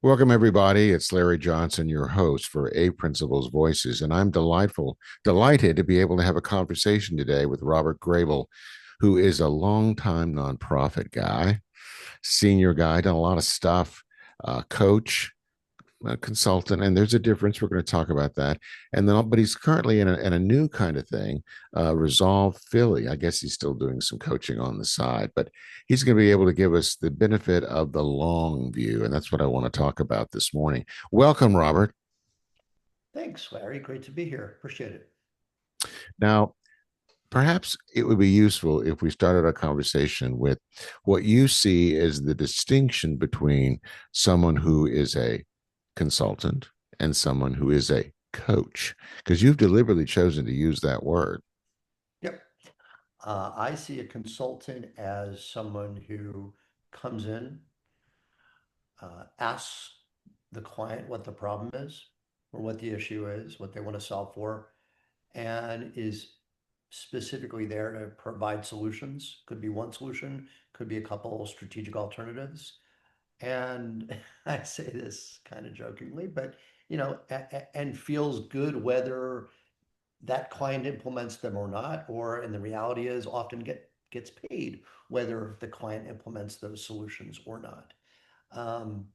Welcome, everybody. It's Larry Johnson, your host for A Principles Voices, and I'm delighted to be able to have a conversation today with Robert Grabel, who is a longtime nonprofit guy, senior guy, done a lot of stuff, coach, consultant, and there's a difference. We're going to talk about that, and then, but he's currently in a new kind of thing, Resolve Philly. I guess he's still doing some coaching on the side, but he's going to be able to give us the benefit of the long view, and that's what I want to talk about this morning. Welcome, Robert. Thanks, Larry. Great to be here. Appreciate it. Now, perhaps it would be useful if we started our conversation with what you see as the distinction between someone who is a consultant and someone who is a coach, because you've deliberately chosen to use that word. Yep. I see a consultant as someone who comes in, asks the client what the problem is or what the issue is, what they want to solve for, and is specifically there to provide solutions. Could be one solution, could be a couple strategic alternatives. And I say this kind of jokingly, but and feels good whether that client implements them or not, or and the reality is often gets paid whether the client implements those solutions or not. Um,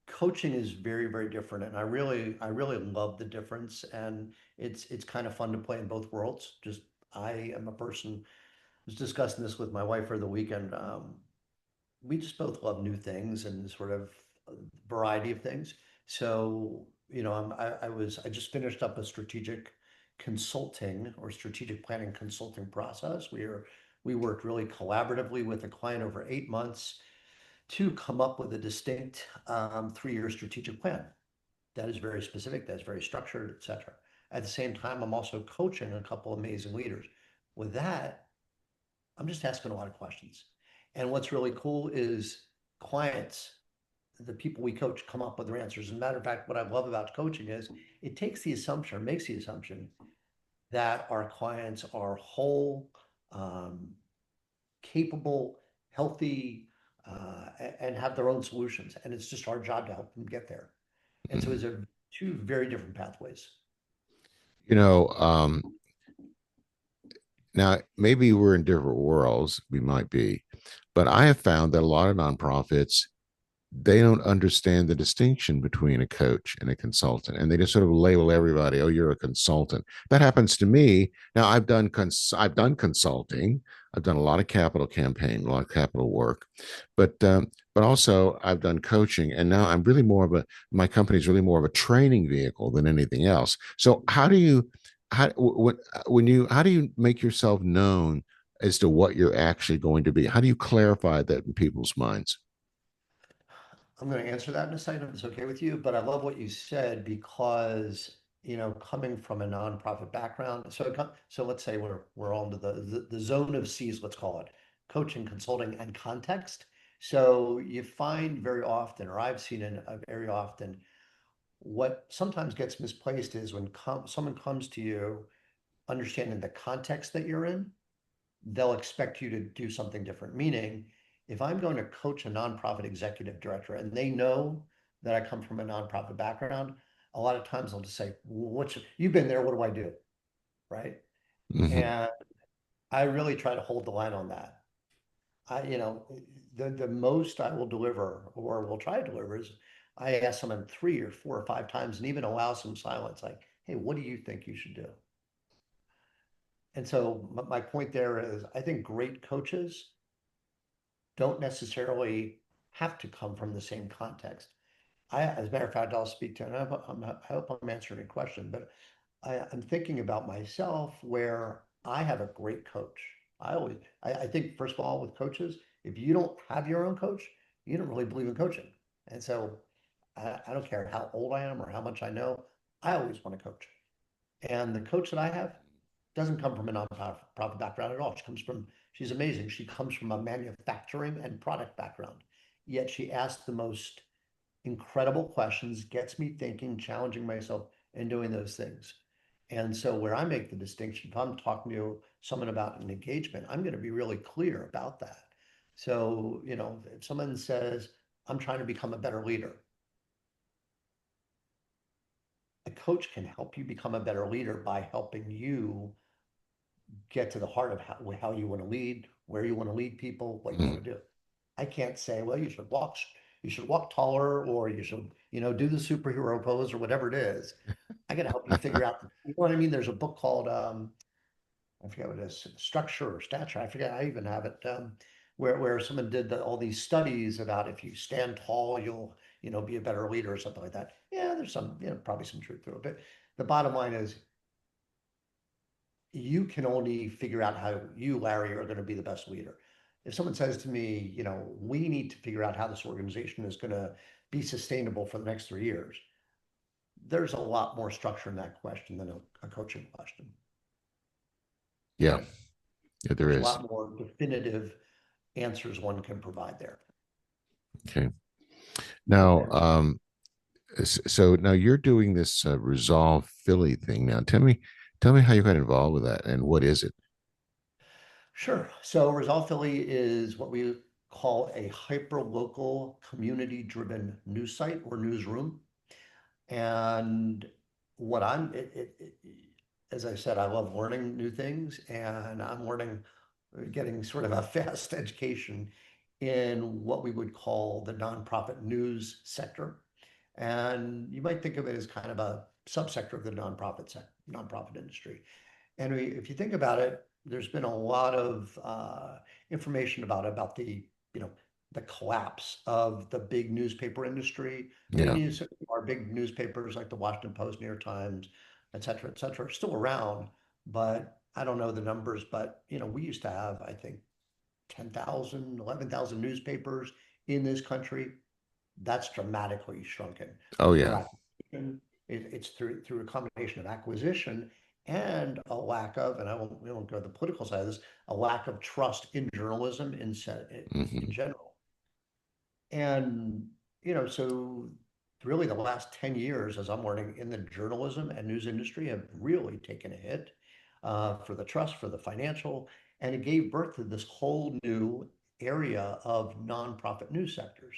Coaching is very, very different, and I really love the difference, and it's kind of fun to play in both worlds. Just I am a person was discussing this with my wife for the weekend. We just both love new things and sort of variety of things. So, I just finished up a strategic consulting or strategic planning consulting process. We worked really collaboratively with a client over 8 months to come up with a distinct 3-year strategic plan that is very specific, that's very structured, et cetera. At the same time, I'm also coaching a couple amazing leaders. With that, I'm just asking a lot of questions. And what's really cool is clients, the people we coach, come up with their answers. As a matter of fact, what I love about coaching is it takes the assumption, or makes the assumption that our clients are whole, um, capable, healthy, and have their own solutions. And it's just our job to help them get there. And so Mhm. it's a two very different pathways. You know, now maybe we're in different worlds, we might be, but I have found that a lot of nonprofits they don't understand the distinction between a coach and a consultant, and they just sort of label everybody, oh, you're a consultant. That happens to me. Now I've done consulting. I've done a lot of capital campaign, a lot of capital work, but also I've done coaching, and now I'm really more of a my company is really more of a training vehicle than anything else. So how do you when you how do you make yourself known as to what you're actually going to be? How do you clarify that in people's minds? I'm going to answer that in a second if it's okay with you, but I love what you said because, coming from a nonprofit background, so let's say we're all into the zone of C's, let's call it, coaching, consulting, and context. So you find very often, or I've seen it very often, what sometimes gets misplaced is when someone comes to you understanding the context that you're in, they'll expect you to do something different. Meaning, if I'm going to coach a nonprofit executive director and they know that I come from a nonprofit background, a lot of times they'll just say, you've been there, what do I do? Right. Mm-hmm. And I really try to hold the line on that. The most I will deliver or will try to deliver is I ask someone 3 or 4 or 5 times and even allow some silence, like, hey, what do you think you should do? And so my point there is I think great coaches don't necessarily have to come from the same context. As a matter of fact, I'll speak to, and I hope I'm answering a question, but I'm thinking about myself where I have a great coach. I think, first of all, with coaches, if you don't have your own coach, you don't really believe in coaching. And so I don't care how old I am or how much I know, I always want to coach. And the coach that I have doesn't come from a nonprofit background at all. She's amazing. She comes from a manufacturing and product background. Yet she asks the most incredible questions, gets me thinking, challenging myself, and doing those things. And so, where I make the distinction, if I'm talking to someone about an engagement, I'm going to be really clear about that. So, if someone says, I'm trying to become a better leader, A coach can help you become a better leader by helping you get to the heart of how you want to lead, where you want to lead people, what you want Mhm. to do. I can't say, well, you should walk taller, or you should, do the superhero pose or whatever it is. I got to help you figure out, you know what I mean? There's a book called, I forget what it is, structure or stature. I forget. I even have it, where someone did all these studies about if you stand tall, you'll, be a better leader or something like that. Yeah, there's some, probably some truth to it. But the bottom line is you can only figure out how you, Larry, are going to be the best leader. If someone says to me, we need to figure out how this organization is going to be sustainable for the next 3 years, there's a lot more structure in that question than a coaching question, Yeah, right? yeah, there There's a is. lot more definitive answers one can provide there. Okay. Hope Now, that answers. so now you're doing this Resolve Philly thing. Now, tell me how you got involved with that and what is it? Sure. So Resolve Philly is what we call a hyper-local, community-driven news site or newsroom. And what I'm, as I said, I love learning new things, and I'm learning, getting sort of a fast education in what we would call the nonprofit news sector. And you might think of it as kind of a subsector of the nonprofit industry. And if you think about it, there's been a lot of information about the, you know, the collapse of the big newspaper industry. Yeah. Our big newspapers like the Washington Post, New York Times, et cetera, are still around, but I don't know the numbers, but we used to have, I think, 10,000, 11,000 newspapers in this country. That's dramatically shrunken Oh, through yeah. acquisition. It's through a combination of acquisition and a lack of, and we won't go to the political side of this, a lack of trust in journalism in Hmm. general. And, so really the last 10 years, as I'm learning in the journalism and news industry, have really taken a hit for the trust, for the financial, and it gave birth to this whole new area of nonprofit news sectors,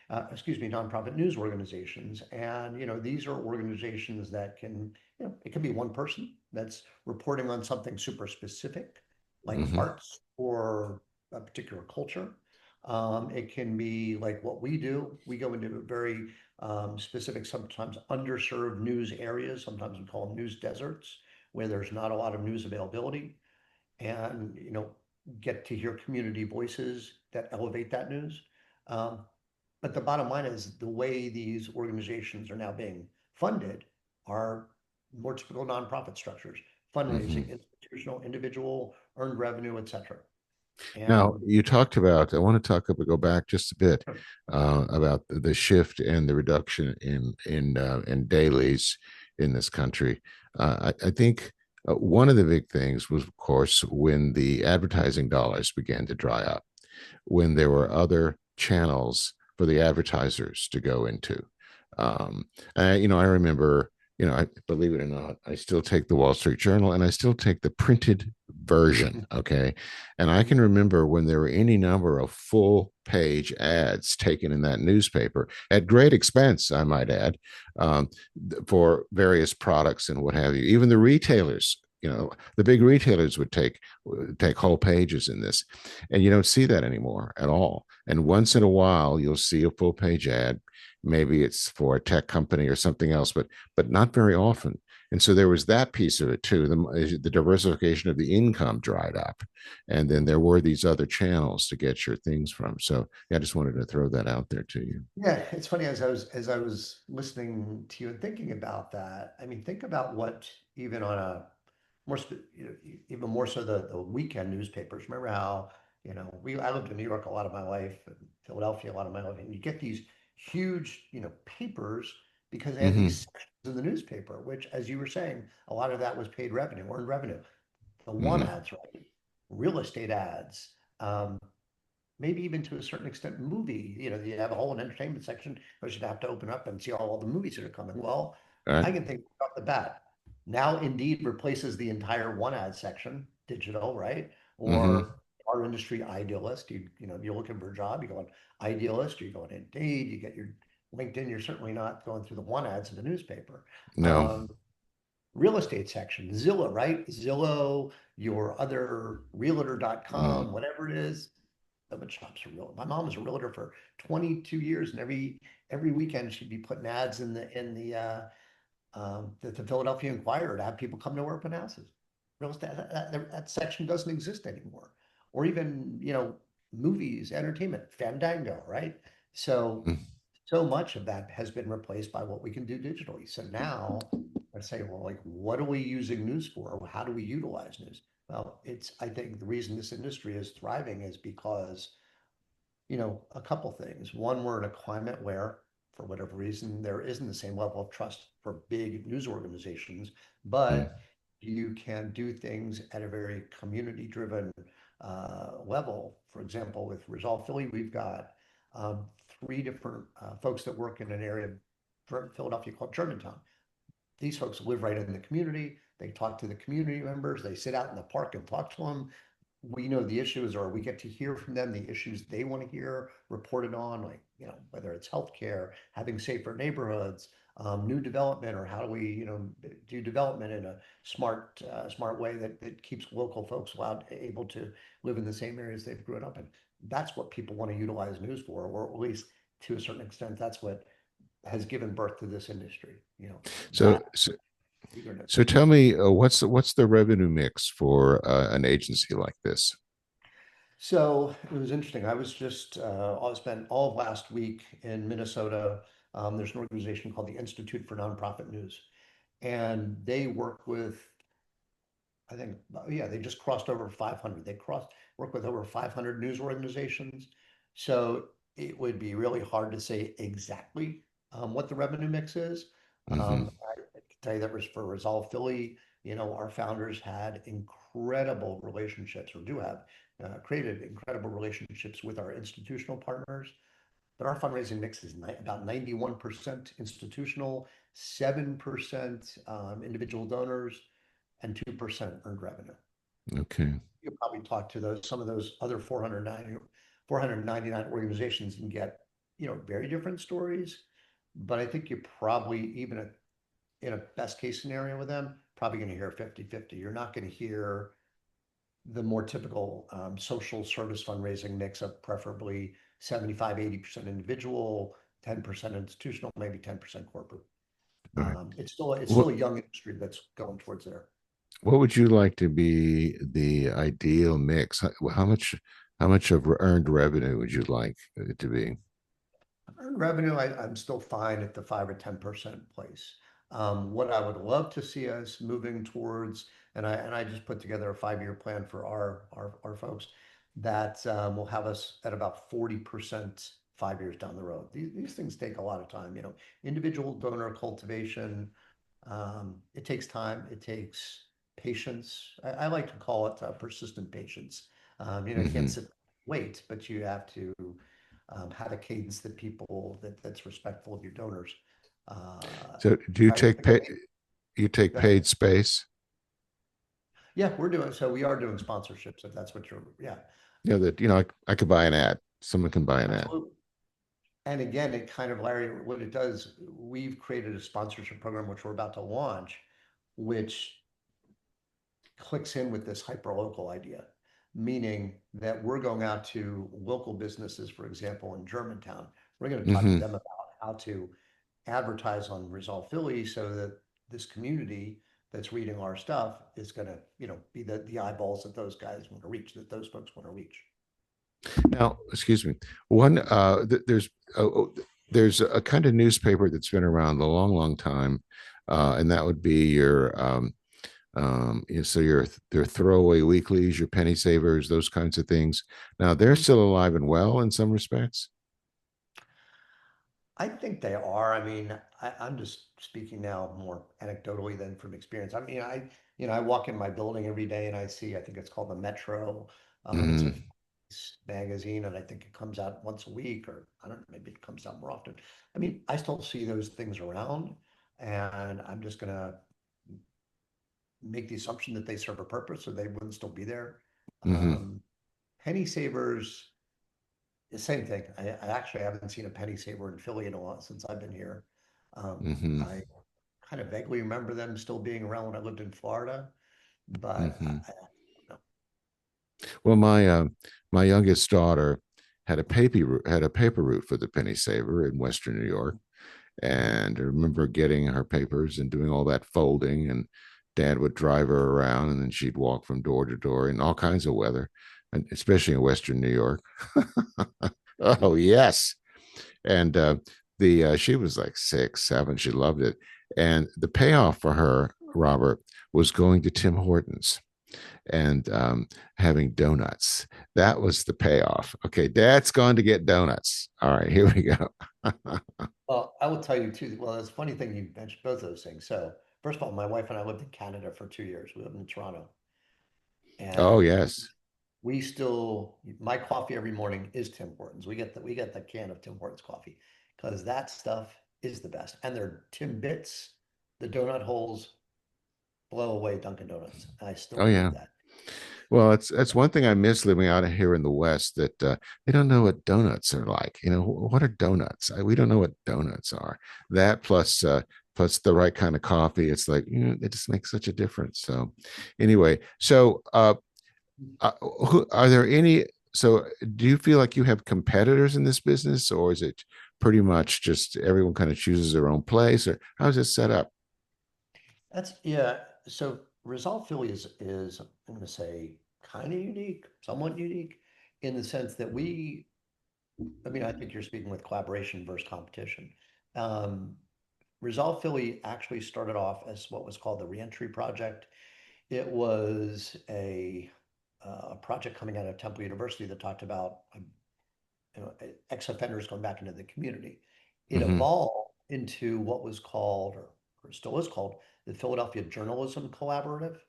nonprofit news organizations. And, these are organizations that can, it can be one person that's reporting on something super specific, like Hmm. arts or a particular culture. It can be like what we do. We go into very specific, sometimes underserved news areas. Sometimes we call them news deserts, where there's not a lot of news availability, and get to hear community voices that elevate that news. Um, but the bottom line is the way these organizations are now being funded are more typical nonprofit structures, fundraising, Hmm. institutional, individual, earned revenue, et cetera. Now, And you talked about, I want to go back just a bit about the shift and the reduction in dailies in this country. I think one of the big things was, of course, when the advertising dollars began to dry up, when there were other channels for the advertisers to go into. Um, I remember, I believe it or not, I still take the Wall Street Journal and I still take the printed version. Okay. And I can remember when there were any number of full page ads taken in that newspaper at great expense, I might add, um, for various products and what have you. Even the retailers, the big retailers would take whole pages in this, and you don't see that anymore at all. And once in a while, you'll see a full page ad. Maybe it's for a tech company or something else, but not very often. And so there was that piece of it too. The diversification of the income dried up, and then there were these other channels to get your things from. So yeah, I just wanted to throw that out there to you. yeah, it's funny as I was listening to you and thinking about that. I mean, think about what even on a even more so the weekend newspapers. Remember how, I lived in New York a lot of my life, and Philadelphia a lot of my life, and you get these huge, papers because they had Mm-hmm. these sections in the newspaper, which, as you were saying, a lot of that was paid revenue, earned revenue. The want Mm-hmm. ads, right? Real estate ads, maybe even to a certain extent, movie. You have a whole entertainment section, because you'd have to open up and see all the movies that are coming. Well, All right. I can think off the bat. Now Indeed replaces the entire one ad section, digital, right? Mm-hmm. Or our industry Idealist. You're looking for a job, you go on Idealist, or you go on Indeed, you get your LinkedIn, you're certainly not going through the want ads in the newspaper. No. Um, Real estate section, Zillow, right? Zillow, your other Mm, realtor.com, whatever it is. Nobody shops for real. My mom was a realtor for 22 years, and every weekend she'd be putting ads the Philadelphia Inquirer to have people come to her open houses. Real estate, that section doesn't exist anymore. Or even, movies, entertainment, Fandango, right? So, mm. so much of that has been replaced by what we can do digitally. So now let's say, well, like, what are we using news for? How do we utilize news? Well, I think the reason this industry is thriving is because a couple things. One, we're in a climate where, for whatever reason, there isn't the same level of trust for big news organizations, Mm. but you can do things at a very community-driven level. For example, with Resolve Philly, we've got three different folks that work in an area of Philadelphia called Germantown. These folks live right in the community. They talk to the community members. They sit out in the park and talk to them. We know the issues, or we get to hear from them the issues they want to hear reported on, like, whether it's healthcare, having safer neighborhoods, new development, or how do we, do development in a smart way that keeps local folks able to live in the same areas they've grown up in. That's what people want to utilize news for, or at least to a certain extent, that's what has given birth to this industry. So, That so, eagerness. so tell me, what's the revenue mix for an agency like this? So it was interesting. I spent all of last week in Minnesota. There's an organization called the Institute for Nonprofit News, and they work with, I think, yeah, they just crossed over 500. Work with over 500 news organizations. So it would be really hard to say exactly what the revenue mix is. Hmm. I can tell you that was for Resolve Philly. Our founders had incredible relationships, or do have created incredible relationships with our institutional partners. But our fundraising mix is about 91% institutional, 7% individual donors, and 2% earned revenue. Okay. You probably talk to some of those other 499 organizations and get, very different stories. But I think you probably, even in a best case scenario with them, probably going to hear 50-50. You're not going to hear the more typical social service fundraising mix of preferably 75-80% individual, 10% institutional, maybe 10% corporate. All right. It's still What a young industry that's going towards there. what would you like to be the ideal mix? How much of earned revenue would you like it to be? Earned revenue, I'm still fine at the 5 or 10% place. What I would love to see us moving towards, and I just put together a 5-year plan for our folks that will have us at about 40% 5 years down the road. These things take a lot of time, individual donor cultivation. It takes time. It takes patience. I like to call it persistent patience. You can't Hmm. sit wait, but you have to have a cadence that's respectful of your donors. Uh, So do you I, take again, pay, you take go ahead. paid space? Yeah, we are doing sponsorships if that's what you're, yeah, I could buy an ad. Someone can buy an ad. absolutely. And again, it kind of, Larry, what it does, we've created a sponsorship program which we're about to launch, which clicks in with this hyper-local idea, meaning that we're going out to local businesses, for example, in Germantown. We're going to talk to Hmm. them about how to advertise on Resolve Philly so that this community that's reading our stuff is going to, be the eyeballs that those guys want to reach, that those folks want to reach. Now, excuse me. One, there's a kind of newspaper that's been around a long, long time, and that would be your throwaway weeklies, your penny savers, those kinds of things. Now they're Mhm. still alive and well in some respects. I think they are. I mean, I'm just speaking now more anecdotally than from experience. I mean, I walk in my building every day and I see, I think it's called the Metro. It's a Hmm. magazine, and I think it comes out once a week, or I don't know, maybe it comes out more often. I mean, I still see those things around, and I'm just gonna make the assumption that they serve a purpose, or they wouldn't still be there. Hmm. Um, Penny savers, The same thing. I actually haven't seen a penny saver in Philly in a lot since I've been here. Hmm. I kind of vaguely remember them still being around when I lived in Florida, but Hmm. I don't know. Well, my youngest daughter had a paper route for the penny saver in Western New York, and I remember getting her papers and doing all that folding, and Dad would drive her around, and then she'd walk from door to door in all kinds of weather, and especially in Western New York. Oh yes, and the she was like 6, 7. She loved it, and the payoff for her, Robert, was going to Tim Hortons and having donuts. That was the payoff. Okay, Dad's going to get donuts. All right, here we go. Well, I will tell you too. Well, it's a funny thing you mentioned both those things. So, first of all, my wife and I lived in Canada for 2 years. We lived in Toronto, Oh and yes. we still my coffee every morning is Tim Hortons. We get the can of Tim Hortons coffee because that stuff is the best. And their Timbits, the donut holes blow away Dunkin' Donuts. And I still Oh believe yeah. that. Well, it's one thing I miss living out of here in the West that they don't know what donuts are like. You know, what are donuts? We don't know what donuts are. That plus the right kind of coffee. It's like it just makes such a difference. So, anyway, are there any? So, do you feel like you have competitors in this business, or is it pretty much just everyone kind of chooses their own place, or how's it set up? That's yeah. So Resolve Philly is I'm going to say kind of unique, somewhat unique, in the sense that I mean, I think you're speaking with collaboration versus competition. Um, Resolve Philly actually started off as what was called the Reentry Project. It was a project coming out of Temple University that talked about ex-offenders going back into the community. It Hmm. evolved into what was called, or still is called, the Philadelphia Journalism Collaborative.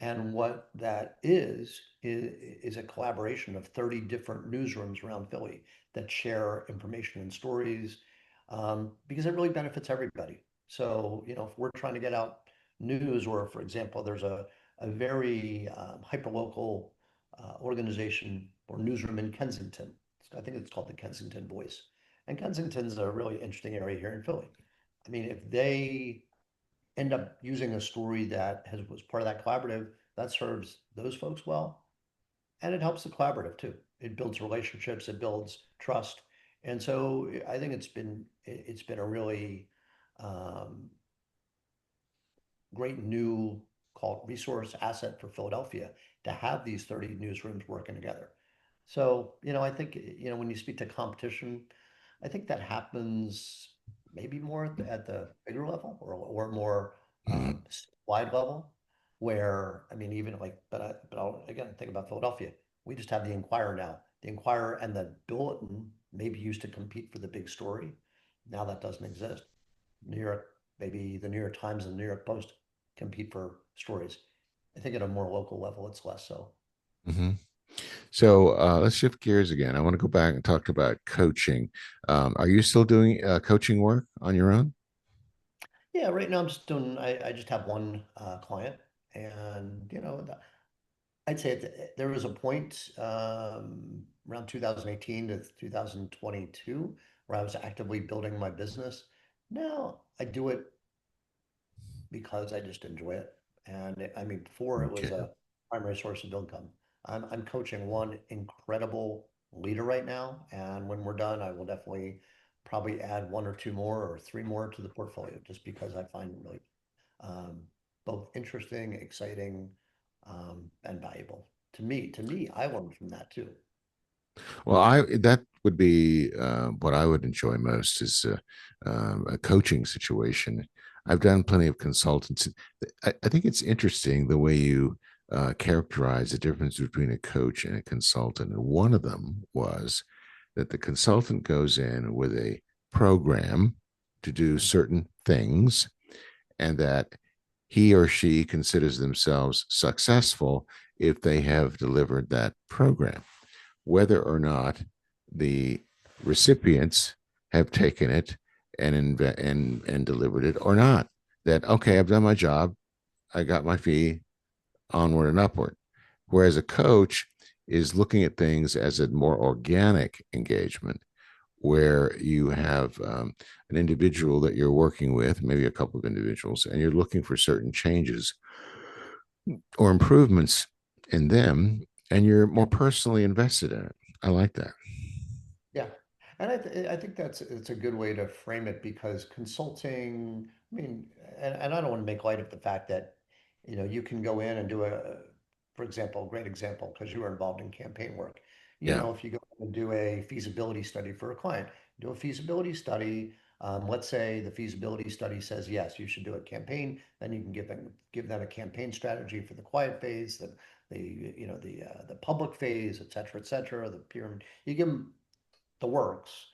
And what that is a collaboration of 30 different newsrooms around Philly that share information and stories because it really benefits everybody. So, if we're trying to get out news, or for example, there's a very hyperlocal organization or newsroom in Kensington. I think it's called the Kensington Voice. And Kensington's a really interesting area here in Philly. I mean, if they end up using a story that was part of that collaborative, that serves those folks well. And it helps the collaborative too. It builds relationships, it builds trust. And so I think it's been a really um, great new called resource asset for Philadelphia to have these 30 newsrooms working together. So, I think, when you speak to competition, I think that happens maybe more at the bigger level or more Hmm. wide level where, I mean, even like, but I'll again think about Philadelphia. We just have the Inquirer now. The Inquirer and the Bulletin maybe used to compete for the big story. Now that doesn't exist. New York, maybe the New York Times and the New York Post compete for stories. I think at a more local level, it's less so. Hmm. So let's shift gears again. I want to go back and talk about coaching. Are you still doing coaching work on your own? Yeah, right now I'm just doing, I just have one client and, I'd say there was a point around 2018 to 2022 where I was actively building my business. Now I do it because I just enjoy it. And I mean, before it was Okay. a primary source of income. I'm coaching one incredible leader right now. And when we're done, I will definitely probably add one or two more or three more to the portfolio just because I find it really um, both interesting, exciting, and valuable. To me, I learned from that too. Well, I that would be what I would enjoy most is a coaching situation. I've done plenty of consultants. I think it's interesting the way you characterize the difference between a coach and a consultant. And one of them was that the consultant goes in with a program to do certain things, and that he or she considers themselves successful if they have delivered that program, whether or not the recipients have taken it and delivered it or not. That okay, I've done my job, I got my fee, onward and upward. Whereas a coach is looking at things as a more organic engagement where you have an individual that you're working with, maybe a couple of individuals, and you're looking for certain changes or improvements in them, and you're more Yeah. personally invested in it. I like that. Yeah. And I think that's it's a good way to frame it because consulting, I mean, and I don't want to make light of the fact that, you can go in and do for example, a great example, because you were involved in campaign work. Yeah. If you go and do a feasibility study for a client, do a feasibility study. Let's say the feasibility study says, yes, you should do a campaign. Then you can give them a campaign strategy for the quiet phase, the public phase, et cetera, the pyramid. You give them the works.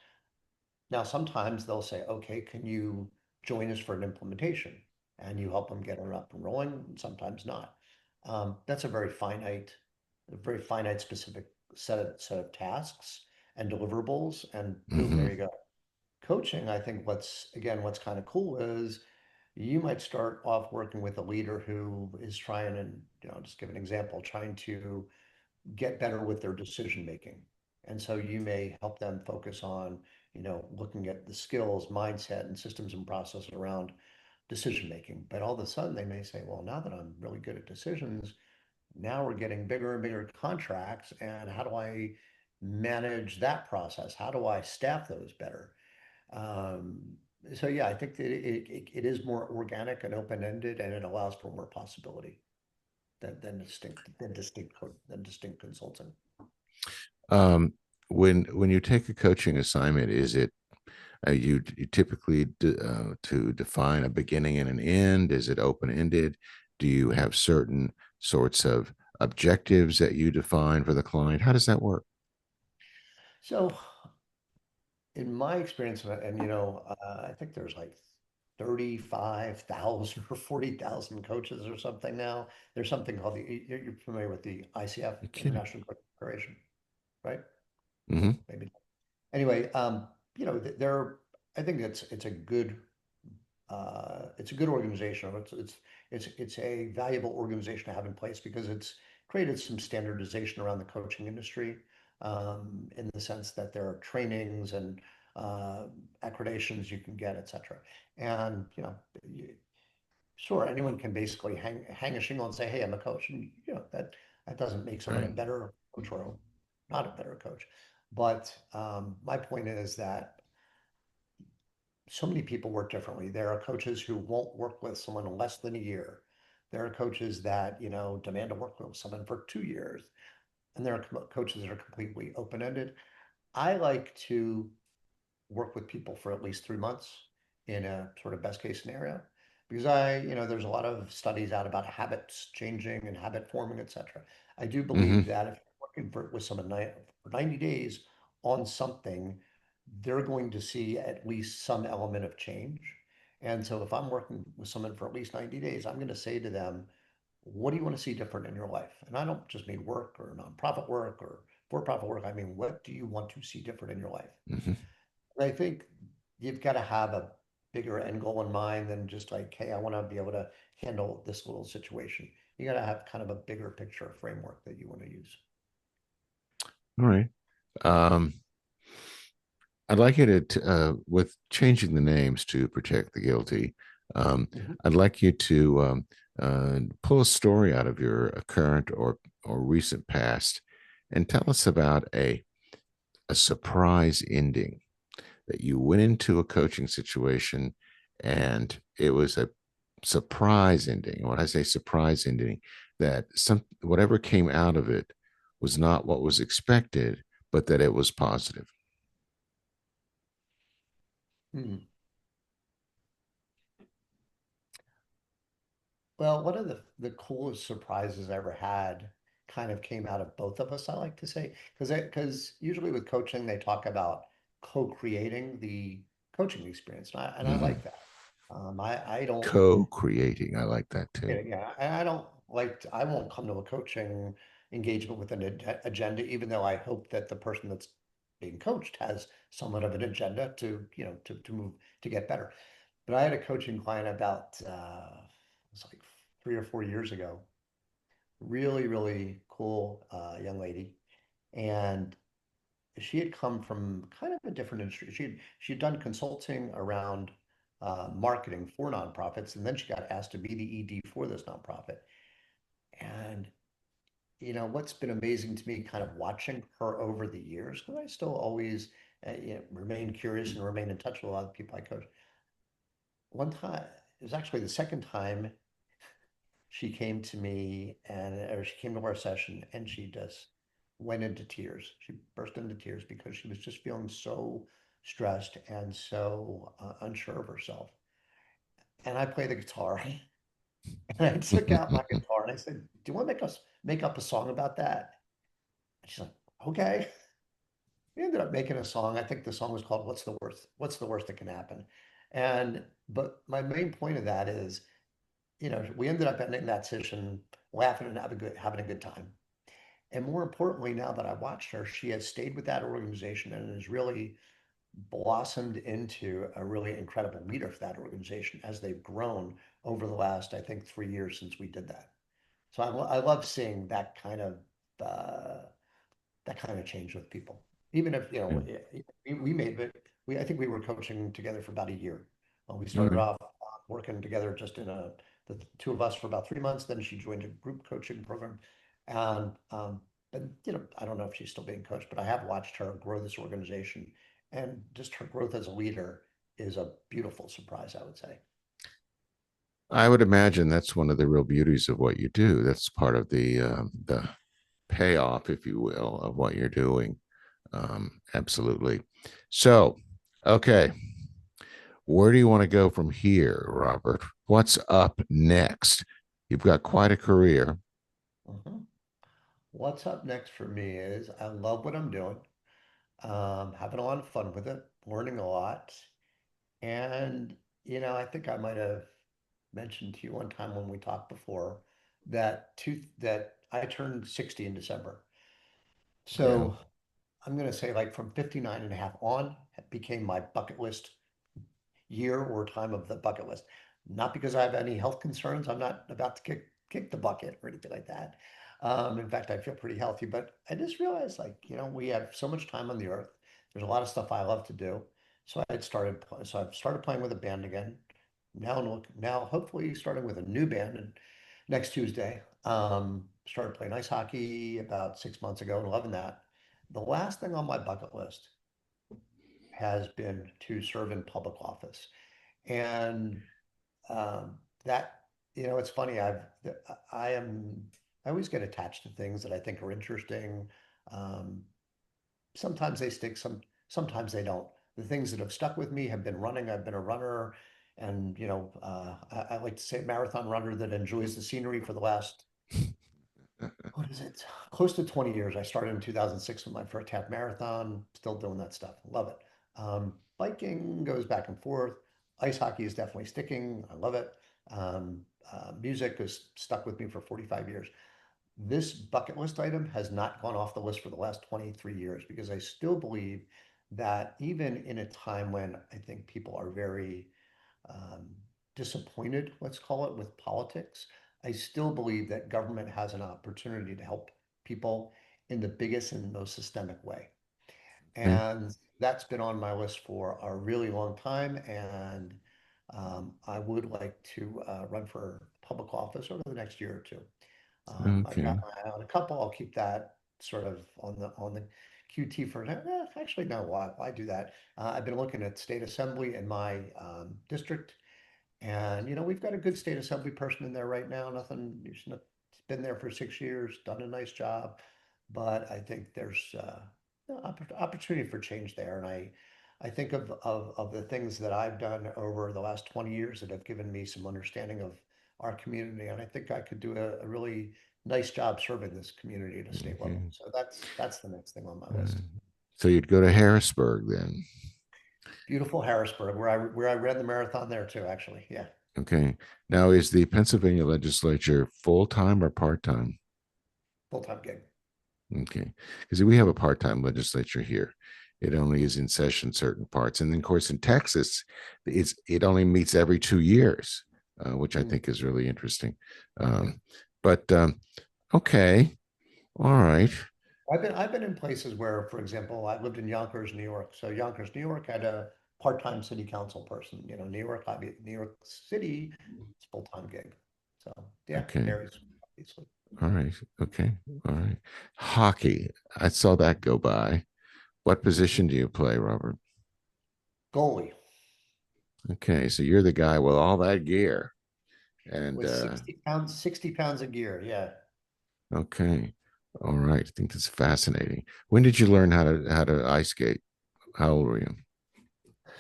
Now, sometimes they'll say, okay, can you join us for an implementation? And you help them get it up and rolling, and sometimes not. That's a very finite specific set of tasks and deliverables, and boom, Mm-hmm. there you go. Coaching, I think what's kind of cool is you might start off working with a leader who is trying, and just give an example, trying to get better with their decision making. And so you may help them focus on, looking at the skills, mindset, and systems and processes around decision making. But all of a sudden they may say, well, now that I'm really good at decisions, now we're getting bigger and bigger contracts. And how do I manage that process? How do I staff those better? Um, so yeah, I think that it is more organic and open-ended, and it allows for more possibility than distinct consulting. Um, when you take a coaching assignment, is it you typically to define a beginning and an end? Is it open ended? Do you have certain sorts of objectives that you define for the client? How does that work? So, in my experience, I think there's like 35,000 or 40,000 coaches or something now. There's something called you're familiar with the ICF, You kidding? International Coaching Federation, right? Mm-hmm. Maybe. Anyway, they're, I think it's a good organization. It's a valuable organization to have in place because it's created some standardization around the coaching industry, in the sense that there are trainings and uh, accreditations you can get, et cetera. And sure, anyone can basically hang a shingle and say, "Hey, I'm a coach," and that doesn't make someone a Right. better coach or not a better coach. But my point is that so many people work differently. There are coaches who won't work with someone less than a year. There are coaches that, demand to work with someone for 2 years. And there are coaches that are completely open-ended. I like to work with people for at least 3 months in a sort of best case scenario. Because there's a lot of studies out about habits changing and habit forming, et cetera. I do believe Mm-hmm. that if you're working with someone for 90 days on something, they're going to see at least some element of change. And so if I'm working with someone for at least 90 days, I'm going to say to them, what do you want to see different in your life? And I don't just mean work or nonprofit work or for-profit work. I mean, what do you want to see different in your life? Mm-hmm. And I think you've got to have a bigger end goal in mind than just like, hey, I want to be able to handle this little situation. You got to have kind of a bigger picture framework that you want to use. All right. Um, I'd like you with changing the names to protect the guilty. Um, Mhm. I'd like you to pull a story out of your current or recent past, and tell us about a surprise ending that you went into a coaching situation, and it was a surprise ending. When I say surprise ending, that some whatever came out of it was not what was expected, but that it was positive. Mhm. Well, one of the coolest surprises I ever had kind of came out of both of us, I like to say, because usually with coaching they talk about co-creating the coaching experience, and I Mm-hmm. like that. I don't, Co-creating. I like that too. yeah, I don't I won't come to a coaching engagement with an agenda, even though I hope that the person that's being coached has somewhat of an agenda to, to move to get better. But I had a coaching client about it was like 3 or 4 years ago. Really, really cool young lady. And she had come from kind of a different industry. She had done consulting around marketing for nonprofits, and then she got asked to be the ED for this nonprofit. And what's been amazing to me, kind of watching her over the years, because I still always remain curious and remain in touch with a lot of people I coach. One time, it was actually the second time she came to me or she came to our session and she just went into tears. She burst into tears because she was just feeling so stressed and so unsure of herself. And I play the guitar and I took out my guitar and I said, "Do you want to make up a song about that?" And she's like, "Okay." We ended up making a song. I think the song was called "What's the Worst? What's the Worst That Can Happen?" And but my main point of that is, we ended up ending that session laughing and having a good time. And more importantly, now that I watched her, she has stayed with that organization and has really blossomed into a really incredible leader for that organization as they've grown over the last, I think, 3 years since we did that. So I love seeing uh, that kind of change with people. Even if, we made it, I think we were coaching together for about a year. We started Okay. off working together just the two of us for about 3 months. Then she joined a group coaching program. And, but, I don't know if she's still being coached, but I have watched her grow this organization. And just her growth as a leader is a beautiful surprise, I would say. I would imagine that's one of the real beauties of what you do. That's part of the payoff, if you will, of what you're doing. Absolutely. So, okay, where do you want to go from here, Robert? What's up next? You've got quite a career. Mhm. What's up next for me is I love what I'm doing. Having a lot of fun with it, learning a lot. And, I think I might have mentioned to you one time when we talked before that I turned 60 in December. Yeah. So I'm going to say like from 59 and a half on, it became my bucket list year or time of the bucket list. Not because I have any health concerns. I'm not about to kick the bucket or anything like that. In fact, I feel pretty healthy, but I just realized like, we have so much time on the earth. There's a lot of stuff I love to do. So I've started playing with a band again. Now hopefully starting with a new band and next Tuesday. Started playing ice hockey about 6 months ago and loving that. The last thing on my bucket list has been to serve in public office. And um, that, it's funny. I am, I always get attached to things that I think are interesting. Um, Sometimes they stick, sometimes they don't. The things that have stuck with me have been running. I've been a runner, and I like to say marathon runner that enjoys the scenery for the last, what is it? Close to 20 years. I started in 2006 with my first half marathon, still doing that stuff. Love it. Biking goes back and forth. Ice hockey is definitely sticking. I love it. Um, Music has stuck with me for 45 years. This bucket list item has not gone off the list for the last 23 years because I still believe that even in a time when I think people are very um, disappointed, let's call it, with politics, I still believe that government has an opportunity to help people in the biggest and most systemic way. Okay. And that's been on my list for a really long time. And I would like to run for public office over the next year or two. I've got Okay. my eye on a couple. I'll keep that sort of on the QT for now. Actually, no, why do that? I've been looking at state assembly in my district, and we've got a good state assembly person in there right now. Nothing, he's not, he's been there for 6 years, done a nice job, but I think there's opportunity for change there. And I think of the things that I've done over the last 20 years that have given me some understanding of our community, and I think I could do a really nice job serving this community at a state level. Okay. So that's the next thing on my Uh, list. so you'd go to Harrisburg then. Beautiful Harrisburg, where I ran the marathon there too, actually. Yeah, Okay. Now, is the Pennsylvania legislature full time or part time? full-time gig. Okay. Because we have a part time legislature here. It only is in session certain parts. And then, of course, in Texas, it only meets every 2 years, which I Mm. think is really interesting. Yeah. But okay. All right. I've been in places where, for example, I lived in Yonkers, New York. So Yonkers, New York had a part-time city council person. New York, New York City, it's a full-time gig. So yeah, Okay. varies obviously. All right. Okay. All right. Hockey. I saw that go by. What Mhm. position do you play, Robert? Goalie Okay. So you're the guy with all that gear. And with 60 pounds of gear. Yeah. okay. All right. I think that's fascinating. When did you learn how to ice skate? How old were you?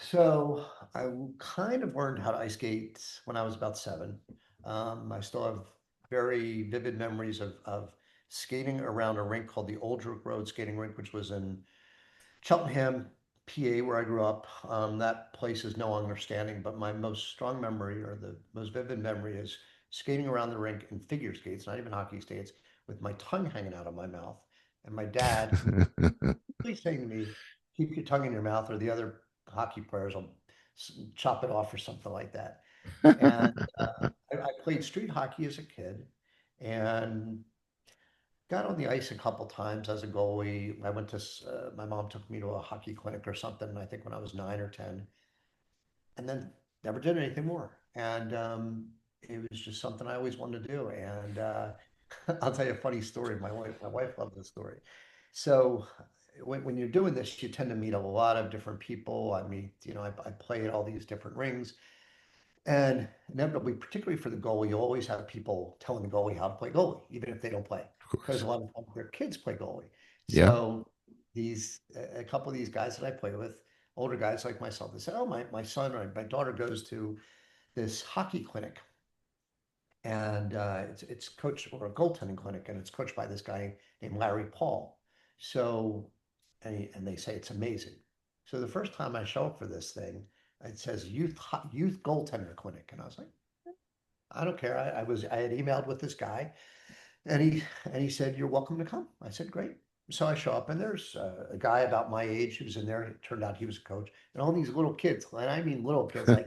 So I kind of learned how to ice skate when I was about 7. I still have very vivid memories of skating around a rink called the Oldbrook Road Skating Rink, which was in Cheltenham, PA, where I grew up. That place is no longer standing, but my most strong memory or the most vivid memory is skating around the rink in figure skates, not even hockey skates, with my tongue hanging out of my mouth. And my dad really saying to me, keep your tongue in your mouth, or the other hockey players will chop it off or something like that. And I played street hockey as a kid and got on the ice a couple times as a goalie. I went to, my mom took me to a hockey clinic or something, I think when I was 9 or 10, and then never did anything more. And it was just something I always wanted to do. And I'll tell you a funny story. My wife loved this story. So when you're doing this, you tend to meet a lot of different people. I play at all these different rings. And inevitably, particularly for the goalie, you'll always have people telling the goalie how to play goalie, even if they don't play, Of because course. a lot of times their kids play goalie. Yeah. So a couple of these guys that I play with, older guys like myself, they said, "Oh, my son or my daughter goes to this hockey clinic, and it's coached or a goaltending clinic, and it's coached by this guy named Larry Paul." So, and they say it's amazing. So the first time I show up for this thing, it says youth goaltender clinic, and I was like, I don't care. I had emailed with this guy, and he said, "You're welcome to come." I said, "Great." So I show up, and there's a guy about my age who's in there. It turned out he was a coach, and all these little kids, and I mean little kids, like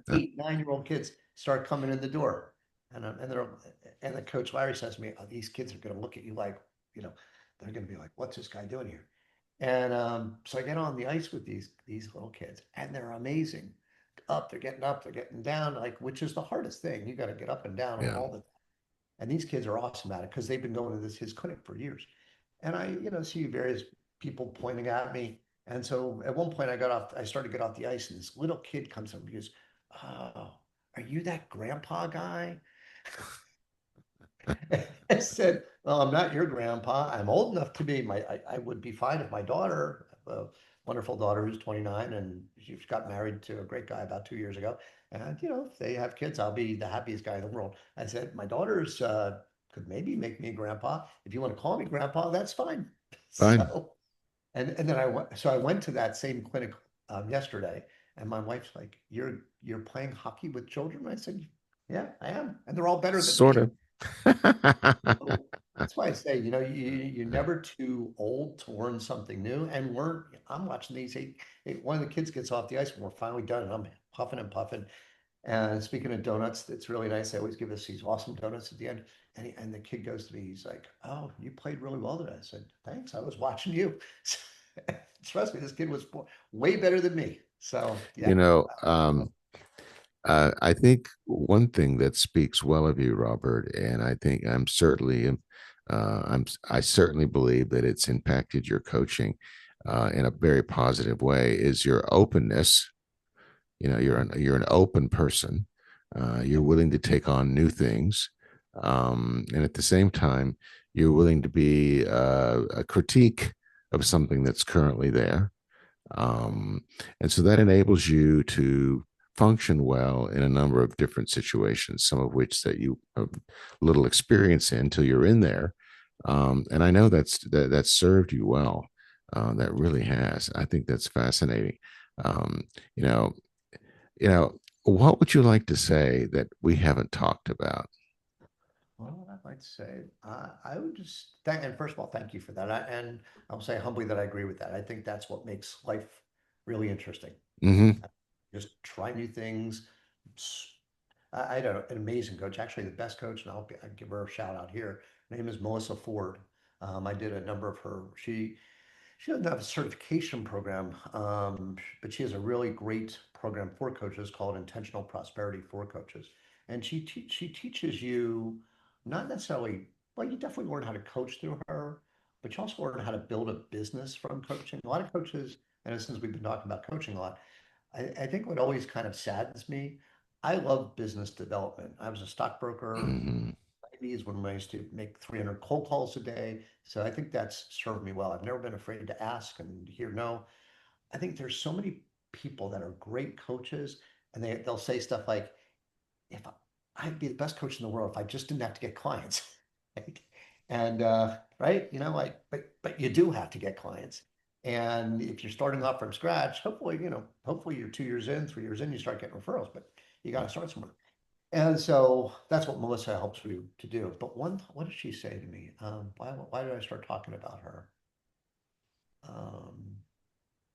8, 9-year-old kids, start coming in the door, and the coach Larry says to me, "Oh, these kids are going to look at you like, you know, they're going to be like, what's this guy doing here?" And so I get on the ice with these little kids, and they're amazing. Up, they're getting down, like which is the hardest thing. You got to get up and down Yeah. all the and these kids are awesome at it because they've been going to this his clinic for years. And I see various people pointing at me. And so at one point I started to get off the ice, and this little kid comes up and goes, "Oh, are you that grandpa guy?" I said, "Well, I'm not your grandpa. I'm old enough to be I would be fine if my daughter, a wonderful daughter who's 29, and she got married to a great guy about 2 years ago. And if they have kids, I'll be the happiest guy in the world." I said, "My daughter's could maybe make me a grandpa. If you want to call me grandpa, that's fine." Fine. So and then I went to that same clinic yesterday, and my wife's like, "You're playing hockey with children?" I said, "Yeah, I am, and they're all better than Sort me." of. So that's why I say, you're never too old to learn something new and learn. I'm watching these one of the kids gets off the ice when we're finally done, and I'm puffing and puffing. And speaking of donuts, it's really nice. I always give us these awesome donuts at the end. And the kid goes to me, he's like, "Oh, you played really well today." I said, "Thanks. I was watching you." Trust me, this kid was way better than me. So You yeah. know, I think one thing that speaks well of you, Robert, and I think I certainly believe that it's impacted your coaching in a very positive way. Is your openness. Mhm. You're an open person. You're Yep. willing to take on new things, and at the same time, you're willing to be a critique of something that's currently there. Um, and so that enables you to function well in a number of different situations, some of which that you have little experience in until you're in there. And I know that's served you well. That really has. I think that's fascinating. Um, you know, what would you like to say that we haven't talked about? Well, I'd like to say, I would just thank, and first of all, thank you for that. And I'll say humbly that I agree with that. I think that's what makes life really interesting. Mm-hmm. Just try new things. I had an amazing coach, actually the best coach, and I'll give her a shout out here. Her name is Melissa Ford. I did a number of her. She doesn't have a certification program, but she has a really great program for coaches called Intentional Prosperity for Coaches. And she teaches you not necessarily, well, you definitely learn how to coach through her, but you also learn how to build a business from coaching. A lot of coaches, and since we've been talking about coaching a lot, I think what always kind of saddens me, I love business development. I was a stockbroker Hmm. 90s when I used to make 300 cold calls a day. So I think that's served me well. I've never been afraid to ask and hear no. I think there's so many people that are great coaches and they'll say stuff like, if I'd be the best coach in the world if I just didn't have to get clients. Right? And right, like, but you do have to get clients. And if you're starting off from scratch, hopefully, hopefully you're 2 years in, 3 years in, you start getting referrals, but you got to start somewhere. And so that's what Melissa helps you to do. But what did she say to me? Why did I start talking about her? Um,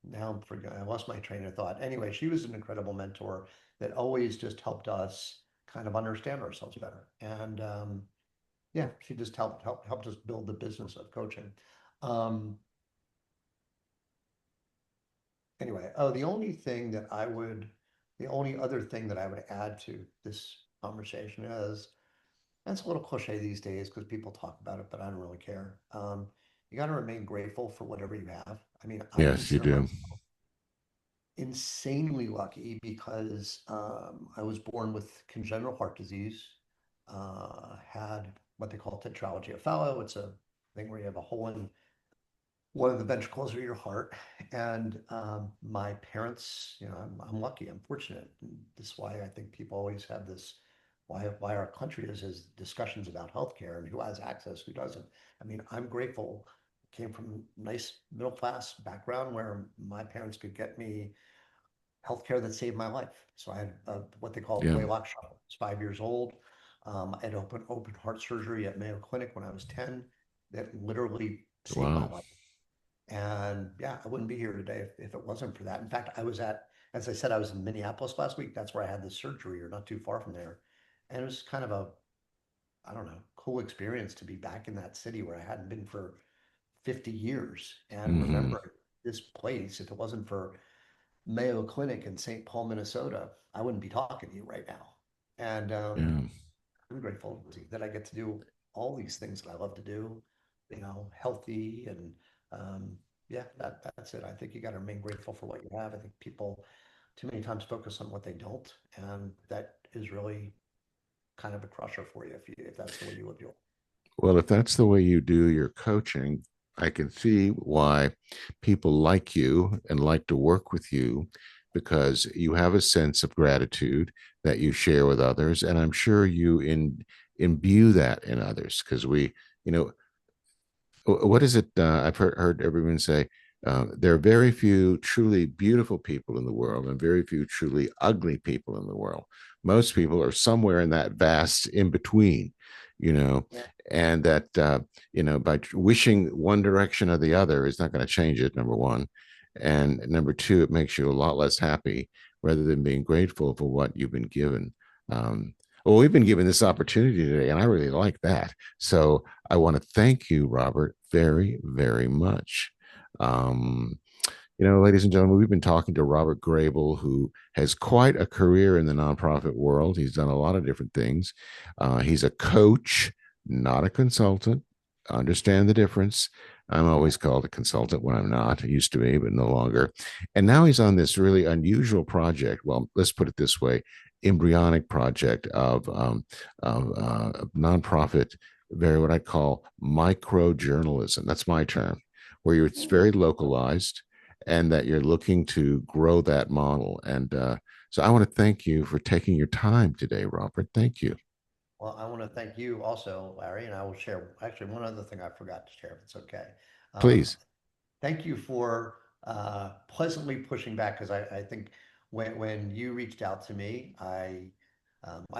Now I'm forgetting. I lost my train of thought. Anyway, she was an incredible mentor that always just helped us kind of understand ourselves better. And yeah, she just helped us build the business of coaching. Um, anyway, the only other thing that I would add to this conversation is, and it's a little cliche these days because people talk about it, but I don't really care. You got to remain grateful for whatever you have. I mean, I Yes, you consider myself do. insanely lucky because I was born with congenital heart disease, had what they call tetralogy of Fallot. It's a thing where you have a hole in one of the ventricles of your heart. And my parents, I'm lucky, I'm fortunate. And this is why I think people always have this, why our country is discussions about healthcare and who has access, who doesn't. I mean, I'm grateful. Came from a nice middle class background where my parents could get me healthcare that saved my life. So I had what they call a Yeah. Blaylock shuttle. I was 5 years old. I had open heart surgery at Mayo Clinic when I was 10 that literally saved my Wow. life. And yeah, I wouldn't be here today if it wasn't for that. In fact, as I said, I was in Minneapolis last week. That's where I had this surgery, or not too far from there. And it was kind of I don't know, cool experience to be back in that city where I hadn't been for 50 years. And Hmm. remember this place, if it wasn't for Mayo Clinic in St. Paul, Minnesota, I wouldn't be talking to you right now. And Yeah. I'm grateful that I get to do all these things that I love to do, healthy and yeah, that's it. I think you got to remain grateful for what you have. I think people too many times focus on what they don't, and that is really kind of a crusher for you if that's the way you live your life. Well, if that's the way you do your coaching, I can see why people like you and like to work with you because you have a sense of gratitude that you share with others. And I'm sure imbue that in others because you know, what is it? I've heard everyone say there are very few truly beautiful people in the world and very few truly ugly people in the world. Most people are somewhere in that vast in between, you know, Yeah. and that, by wishing one direction or the other is not going to change it, number one. And number two, it makes you a lot less happy rather than being grateful for what you've been given. Um, well, we've been given this opportunity today, and I really like that. So I want to thank you, Robert, very, very much. Um, Ladies and gentlemen, we've been talking to Robert Grabel, who has quite a career in the nonprofit world. He's done a lot of different things. He's a coach, not a consultant. Understand the difference. I'm always called a consultant when I'm not. I used to be, but no longer. And now he's on this really unusual project. Well, let's put it this way: embryonic project of nonprofit, very what I call micro journalism. That's my term, where it's very localized and that you're looking to grow that model. And so I want to thank you for taking your time today, Robert. Thank you. Well, I want to thank you also, Larry, and I will share actually one other thing I forgot to share, if it's okay. Um, Please. Thank you for pleasantly pushing back because I think when you reached out to me, I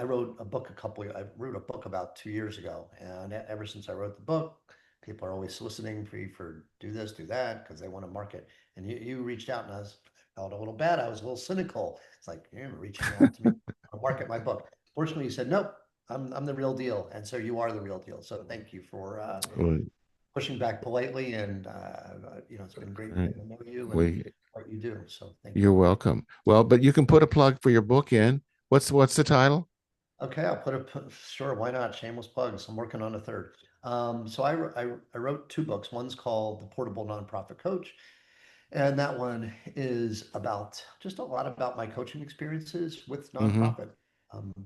wrote a book I wrote a book about 2 years ago, and ever since I wrote the book, people are always soliciting for do this, do that because they want to market. And you reached out, and I felt a little bad. I was a little cynical. It's like you're reaching out to me to market my book. Fortunately, you said nope. I'm the real deal, and so you are the real deal. So thank you for Well, pushing back politely, and it's been great Right. getting to know you and We, what you do. So thank you're you. welcome. Well, but you can put a plug for your book in. What's the title? Okay, I'll sure, why not? Shameless plugs. I'm working on a third. So I wrote two books. One's called The Portable Nonprofit Coach, and that one is about just a lot about my coaching experiences with Mm-hmm. nonprofit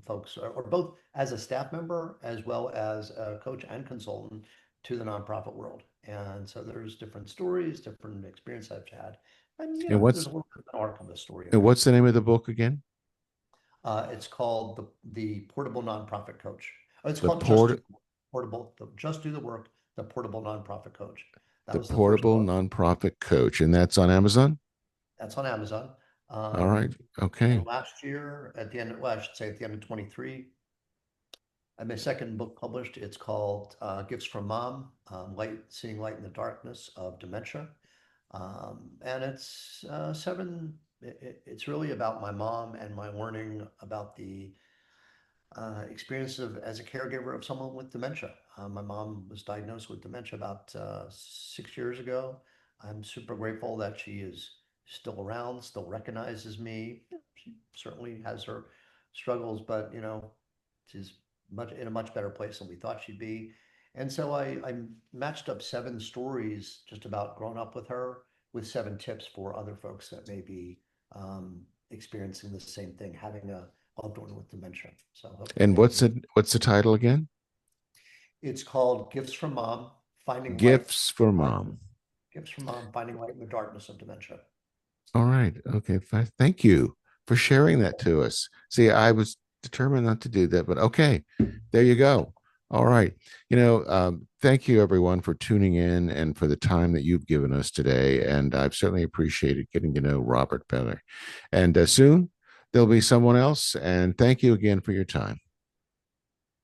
folks, or both as a staff member as well as a coach and consultant to the nonprofit world. And so there's different stories, different experience I've had, and And there's what's a little bit of an arc of the story in and there. what's the name of the book again? It's called the Portable Nonprofit Coach. Oh, it's The called Just Do port the Portable, Just Do the Work, the Portable Nonprofit Coach. That the was the first portable book. nonprofit coach, and that's on Amazon. That's on Amazon. All right. And Okay. last year, at the end of, well, I should say at the end of 23, I had my second book published. It's called Gifts from Mom, Seeing Light in the Darkness of Dementia. And it's it's really about my mom and my learning about the experience of as a caregiver of someone with dementia. My mom was diagnosed with dementia about 6 years ago. I'm super grateful that she is still around, still recognizes me. She certainly has her struggles, but she's much in a much better place than we thought she'd be. And so I matched up seven stories just about growing up with her with seven tips for other folks that may be experiencing the same thing, having a loved one with dementia. So hopefully And they can. what's the title again? It's called Gifts from Mom, Finding Light Gifts for in the Mom. Darkness. Gifts from Mom, Finding Light in the Darkness of Dementia. All right. Okay. Thank you for sharing that to us. See, I was determined not to do that, but okay, there you go. All right. Thank you everyone for tuning in and for the time that you've given us today. And I've certainly appreciated getting to know Robert better. And soon there'll be someone else. And thank you again for your time.